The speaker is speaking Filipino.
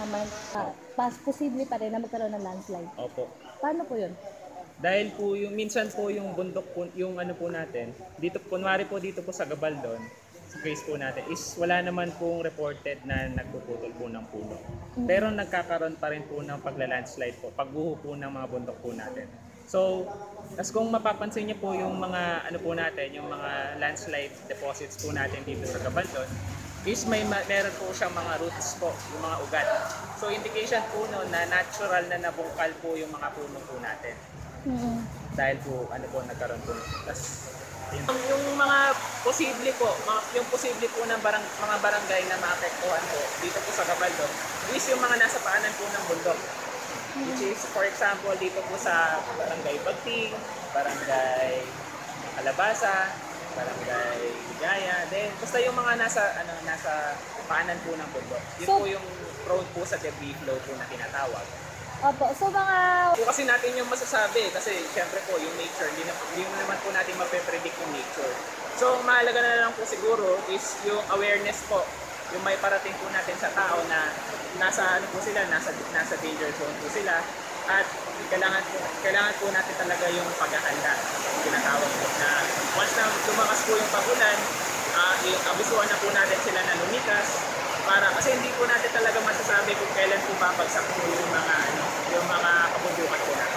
naman, posible pa rin na magkaroon ng landslide. Opo. Paano po yun? Dahil po yung minsan po yung bundok po, yung ano po natin, dito kunwari po dito po sa Gabaldon, sa case po natin is wala naman pong reported na nagpuputol po ng puno. Pero nagkakaroon pa rin po ng pagla-landslide po, pagguho po ng mga bundok po natin. So, as kung mapapansin niyo po yung mga ano po natin, yung mga landslide deposits po natin dito sa Gabaldon, is meron po siyang mga roots po, yung mga ugat. So indication po no na natural na nabungkal po yung mga puno po natin. Dahil po ano po nagkaroon po. Tas yung mga posible po, yung posible po ng mga barangay na maapektuhan po dito po sa Gabaldon is yung mga nasa paanan po ng bundok. Which is for example dito po sa Barangay Bagting, Barangay Alabasa, Barangay Ligaya, then basta yung mga nasa paanan po ng bundok. Yun po yung prone po sa debris flow po na tinatawag. Opo, so mga... Po kasi natin yung masasabi kasi syempre po yung nature, hindi naman po natin mape-predict yung nature. So mahalaga na lang po siguro is yung awareness po, yung may parating po natin sa tao na nasa ano po sila, nasa danger zone po sila at kailangan po natin talaga yung paghahanda. Tinatawag po na once na lumakas po yung pagulan, abisuhan na po natin sila na lumikas para kasi hindi po natin talaga masasabi kung kailan po babagsak po yung mga kabundukan po natin.